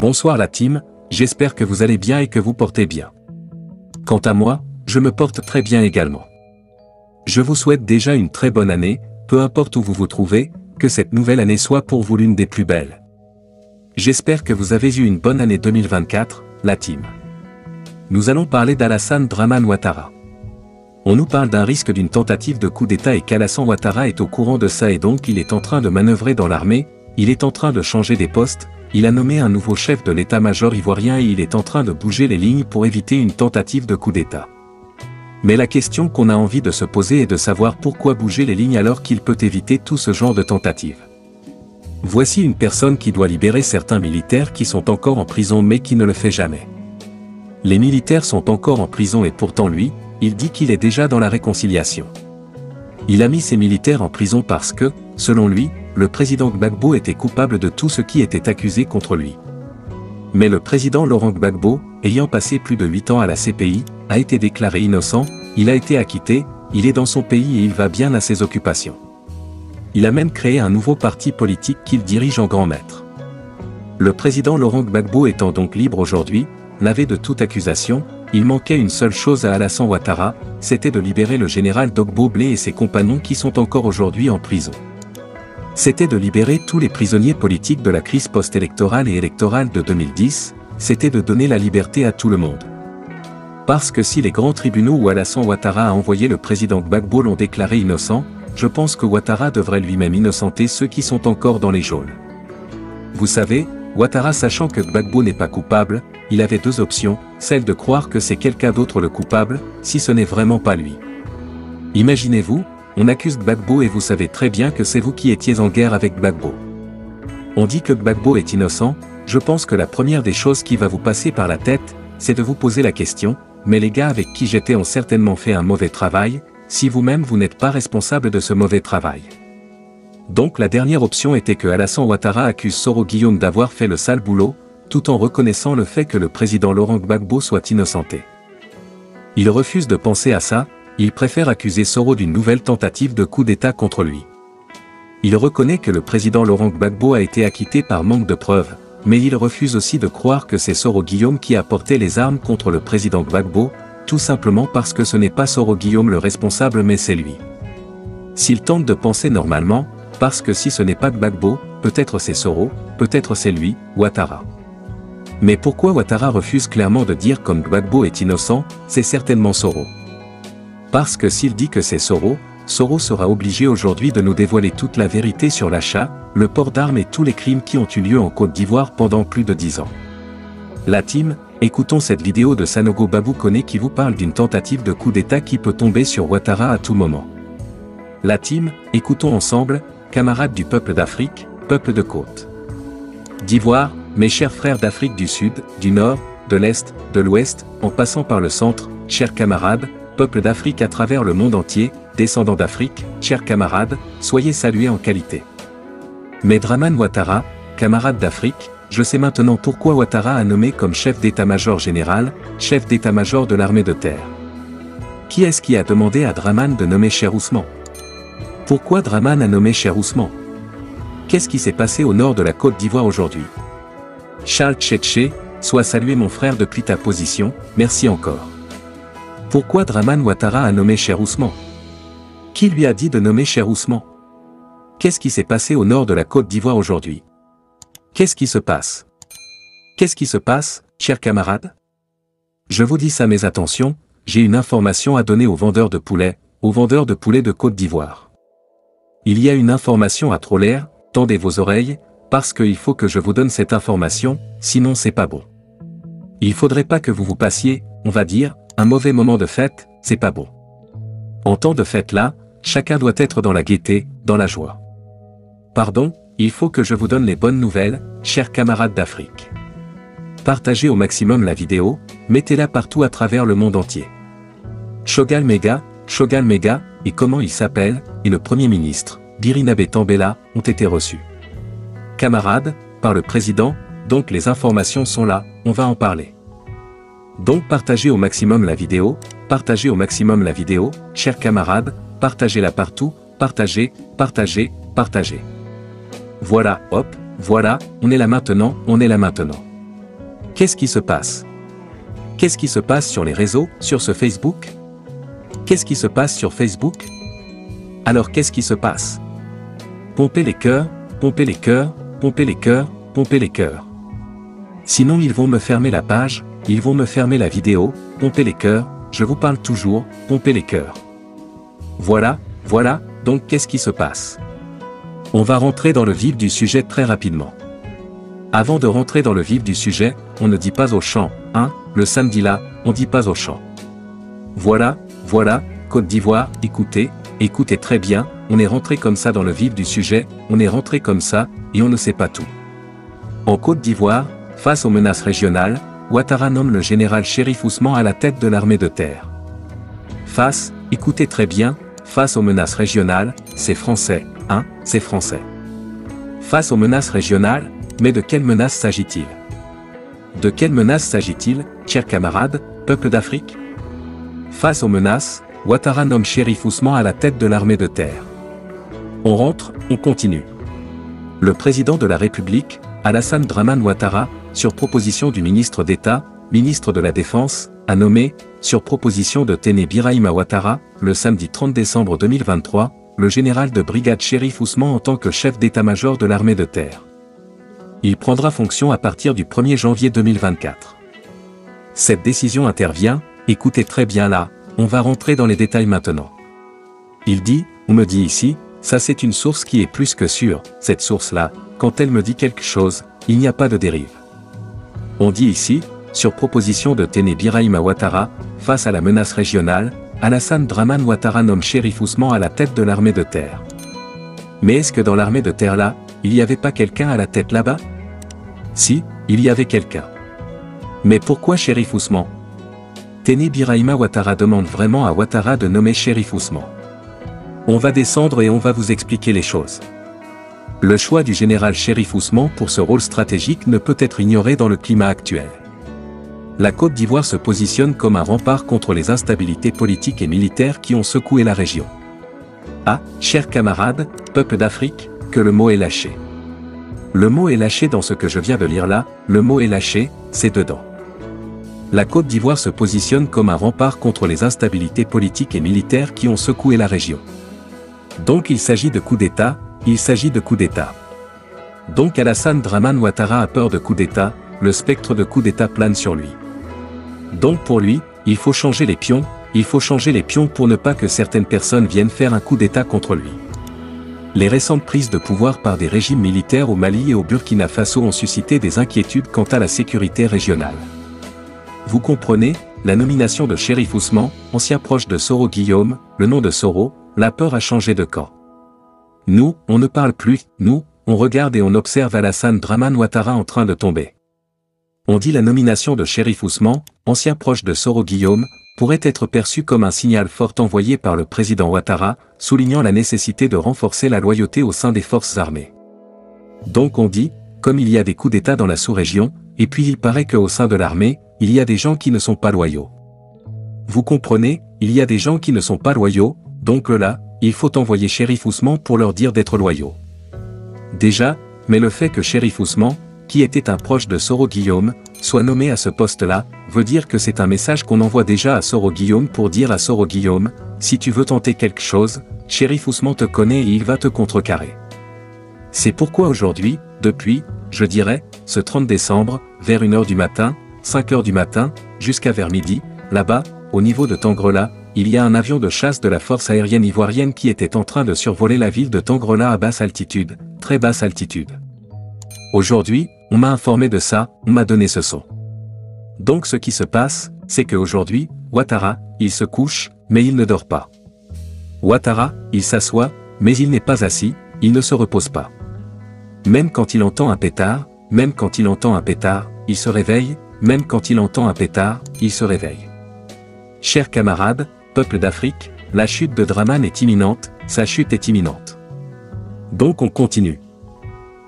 Bonsoir la team, j'espère que vous allez bien et que vous portez bien. Quant à moi, je me porte très bien également. Je vous souhaite déjà une très bonne année, peu importe où vous vous trouvez, que cette nouvelle année soit pour vous l'une des plus belles. J'espère que vous avez eu une bonne année 2024, la team. Nous allons parler d'Alassane Dramane Ouattara. On nous parle d'un risque d'une tentative de coup d'État et qu'Alassane Ouattara est au courant de ça et donc il est en train de manœuvrer dans l'armée, il est en train de changer des postes, il a nommé un nouveau chef de l'état-major ivoirien et il est en train de bouger les lignes pour éviter une tentative de coup d'État. Mais la question qu'on a envie de se poser est de savoir pourquoi bouger les lignes alors qu'il peut éviter tout ce genre de tentative. Voici une personne qui doit libérer certains militaires qui sont encore en prison mais qui ne le fait jamais. Les militaires sont encore en prison et pourtant lui, il dit qu'il est déjà dans la réconciliation. Il a mis ses militaires en prison parce que, selon lui, le président Gbagbo était coupable de tout ce qui était accusé contre lui. Mais le président Laurent Gbagbo, ayant passé plus de 8 ans à la CPI, a été déclaré innocent, il a été acquitté, il est dans son pays et il va bien à ses occupations. Il a même créé un nouveau parti politique qu'il dirige en grand maître. Le président Laurent Gbagbo étant donc libre aujourd'hui, navé de toute accusation, il manquait une seule chose à Alassane Ouattara, c'était de libérer le général Dogbo Blé et ses compagnons qui sont encore aujourd'hui en prison. C'était de libérer tous les prisonniers politiques de la crise post-électorale et électorale de 2010, c'était de donner la liberté à tout le monde. Parce que si les grands tribunaux où Alassane Ouattara a envoyé le président Gbagbo l'ont déclaré innocent, je pense que Ouattara devrait lui-même innocenter ceux qui sont encore dans les geôles. Vous savez, Ouattara sachant que Gbagbo n'est pas coupable, il avait deux options, celle de croire que c'est quelqu'un d'autre le coupable, si ce n'est vraiment pas lui. Imaginez-vous, on accuse Gbagbo et vous savez très bien que c'est vous qui étiez en guerre avec Gbagbo. On dit que Gbagbo est innocent, je pense que la première des choses qui va vous passer par la tête, c'est de vous poser la question, mais les gars avec qui j'étais ont certainement fait un mauvais travail, si vous-même vous n'êtes pas responsable de ce mauvais travail. Donc la dernière option était que Alassane Ouattara accuse Soro Guillaume d'avoir fait le sale boulot, tout en reconnaissant le fait que le président Laurent Gbagbo soit innocenté. Il refuse de penser à ça, il préfère accuser Soro d'une nouvelle tentative de coup d'État contre lui. Il reconnaît que le président Laurent Gbagbo a été acquitté par manque de preuves, mais il refuse aussi de croire que c'est Soro Guillaume qui a porté les armes contre le président Gbagbo, tout simplement parce que ce n'est pas Soro Guillaume le responsable mais c'est lui. S'il tente de penser normalement, parce que si ce n'est pas Gbagbo, peut-être c'est Soro, peut-être c'est lui, Ouattara. Mais pourquoi Ouattara refuse clairement de dire comme Gbagbo est innocent, c'est certainement Soro. Parce que s'il dit que c'est Soro, Soro sera obligé aujourd'hui de nous dévoiler toute la vérité sur l'achat, le port d'armes et tous les crimes qui ont eu lieu en Côte d'Ivoire pendant plus de 10 ans. La team, écoutons cette vidéo de Sanogo Babou Koné qui vous parle d'une tentative de coup d'État qui peut tomber sur Ouattara à tout moment. La team, écoutons ensemble, camarades du peuple d'Afrique, peuple de Côte d'Ivoire, mes chers frères d'Afrique du Sud, du Nord, de l'Est, de l'Ouest, en passant par le centre, chers camarades, peuple d'Afrique à travers le monde entier, descendants d'Afrique, chers camarades, soyez salués en qualité. Mais Dramane Ouattara, camarade d'Afrique, je sais maintenant pourquoi Ouattara a nommé comme chef d'état-major général, chef d'état-major de l'armée de terre. Qui est-ce qui a demandé à Dramane de nommer Cheikh Ousmane? Pourquoi Dramane a nommé Cheikh Ousmane? Qu'est-ce qui s'est passé au nord de la Côte d'Ivoire aujourd'hui? Charles Tchétché, sois salué mon frère depuis ta position, merci encore. Pourquoi Dramane Ouattara a nommé Cheikh Ousmane? Qui lui a dit de nommer Cheikh Ousmane? Qu'est-ce qui s'est passé au nord de la Côte d'Ivoire aujourd'hui? Qu'est-ce qui se passe? Qu'est-ce qui se passe, chers camarades? Je vous dis ça mais attention, j'ai une information à donner aux vendeurs de poulets de Côte d'Ivoire. Il y a une information à trop l'air, tendez vos oreilles, parce qu'il faut que je vous donne cette information, sinon c'est pas bon. Il faudrait pas que vous vous passiez, on va dire, un mauvais moment de fête, c'est pas bon. En temps de fête là, chacun doit être dans la gaieté, dans la joie. Pardon, il faut que je vous donne les bonnes nouvelles, chers camarades d'Afrique. Partagez au maximum la vidéo, mettez-la partout à travers le monde entier. Choguel Mega, et comment il s'appelle, et le Premier ministre, Birinabe Tambela, ont été reçus. Camarades, par le président, donc les informations sont là, on va en parler. Donc partagez au maximum la vidéo, chers camarades, partagez-la partout, partagez. Voilà, hop, voilà, on est là maintenant. Qu'est-ce qui se passe? Qu'est-ce qui se passe sur les réseaux, sur ce Facebook? Qu'est-ce qui se passe sur Facebook? Alors qu'est-ce qui se passe? Pompez les cœurs, pompez les cœurs, pompez les cœurs, pompez les cœurs. Sinon ils vont me fermer la page, ils vont me fermer la vidéo, pompez les cœurs, je vous parle toujours, pompez les cœurs. Voilà, donc qu'est-ce qui se passe? On va rentrer dans le vif du sujet très rapidement. Avant de rentrer dans le vif du sujet, on ne dit pas au chant, hein, le samedi là, on dit pas au chant. Voilà, Côte d'Ivoire, écoutez très bien, on est rentré comme ça dans le vif du sujet, on est rentré comme ça, et on ne sait pas tout. En Côte d'Ivoire, face aux menaces régionales, Ouattara nomme le général Chérif Ousmane à la tête de l'armée de terre. Écoutez très bien, face aux menaces régionales, c'est français, hein, c'est français. Face aux menaces régionales, mais de quelles menaces s'agit-il? De quelles menaces s'agit-il, chers camarades, peuple d'Afrique? Face aux menaces, Ouattara nomme Chérif Ousmane à la tête de l'armée de terre. On rentre, on continue. Le président de la République, Alassane Dramane Ouattara, sur proposition du ministre d'État, ministre de la Défense, a nommé, sur proposition de Téné Birahima Ouattara, le samedi 30 décembre 2023, le général de brigade Chérif Ousmane en tant que chef d'état-major de l'armée de terre. Il prendra fonction à partir du 1er janvier 2024. Cette décision intervient, écoutez très bien là, on va rentrer dans les détails maintenant. Il dit, on me dit ici, ça c'est une source qui est plus que sûre, cette source-là, quand elle me dit quelque chose, il n'y a pas de dérive. On dit ici, sur proposition de Téné Birahima Ouattara, face à la menace régionale, Alassane Dramane Ouattara nomme Chérif Ousmane à la tête de l'armée de terre. Mais est-ce que dans l'armée de terre là, il n'y avait pas quelqu'un à la tête là-bas? Si, il y avait quelqu'un. Mais pourquoi Chérif Ousmane? Téné Birahima Ouattara demande vraiment à Ouattara de nommer Chérif Ousmane. On va descendre et on va vous expliquer les choses. Le choix du général Chérif Ousmane pour ce rôle stratégique ne peut être ignoré dans le climat actuel. La Côte d'Ivoire se positionne comme un rempart contre les instabilités politiques et militaires qui ont secoué la région. Ah, chers camarades, peuple d'Afrique, que le mot est lâché. Le mot est lâché dans ce que je viens de lire là, le mot est lâché, c'est dedans. La Côte d'Ivoire se positionne comme un rempart contre les instabilités politiques et militaires qui ont secoué la région. Donc il s'agit de coup d'État, il s'agit de coup d'État. Donc Alassane Dramane Ouattara a peur de coup d'État, le spectre de coup d'État plane sur lui. Donc pour lui, il faut changer les pions, pour ne pas que certaines personnes viennent faire un coup d'État contre lui. Les récentes prises de pouvoir par des régimes militaires au Mali et au Burkina Faso ont suscité des inquiétudes quant à la sécurité régionale. Vous comprenez, la nomination de Chérif Ousmane, ancien proche de Soro Guillaume, le nom de Soro, la peur a changé de camp. Nous, on ne parle plus, nous, on regarde et on observe Alassane Dramane Ouattara en train de tomber. On dit la nomination de Chérif Ousmane, ancien proche de Soro Guillaume, pourrait être perçue comme un signal fort envoyé par le président Ouattara, soulignant la nécessité de renforcer la loyauté au sein des forces armées. Donc on dit, comme il y a des coups d'État dans la sous-région, et puis il paraît qu'au sein de l'armée, il y a des gens qui ne sont pas loyaux. Vous comprenez, il y a des gens qui ne sont pas loyaux, donc là, il faut envoyer Chérif Ousmane pour leur dire d'être loyaux. Déjà, mais le fait que Chérif Ousmane, qui était un proche de Soro Guillaume, soit nommé à ce poste-là, veut dire que c'est un message qu'on envoie déjà à Soro Guillaume pour dire à Soro Guillaume, si tu veux tenter quelque chose, Chérif Ousmane te connaît et il va te contrecarrer. C'est pourquoi aujourd'hui, depuis, je dirais, ce 30 décembre, vers 1h du matin, 5h du matin, jusqu'à vers midi, là-bas, au niveau de Tangrela, il y a un avion de chasse de la force aérienne ivoirienne qui était en train de survoler la ville de Tangrela à basse altitude, très basse altitude. Aujourd'hui, on m'a informé de ça, on m'a donné ce son. Donc ce qui se passe, c'est qu'aujourd'hui, Ouattara, il se couche, mais il ne dort pas. Ouattara, il s'assoit, mais il n'est pas assis, il ne se repose pas. Même quand il entend un pétard, il se réveille, même quand il entend un pétard, il se réveille. Chers camarades, peuple d'Afrique, la chute de Dramane est imminente, sa chute est imminente. Donc on continue.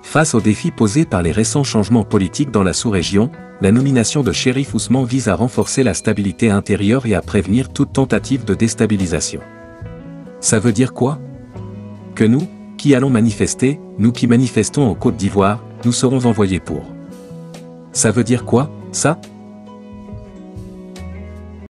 Face aux défis posés par les récents changements politiques dans la sous-région, la nomination de Chérif Ousmane vise à renforcer la stabilité intérieure et à prévenir toute tentative de déstabilisation. Ça veut dire quoi? Que nous, qui allons manifester, nous qui manifestons en Côte d'Ivoire, nous serons envoyés pour. Ça veut dire quoi? Ça,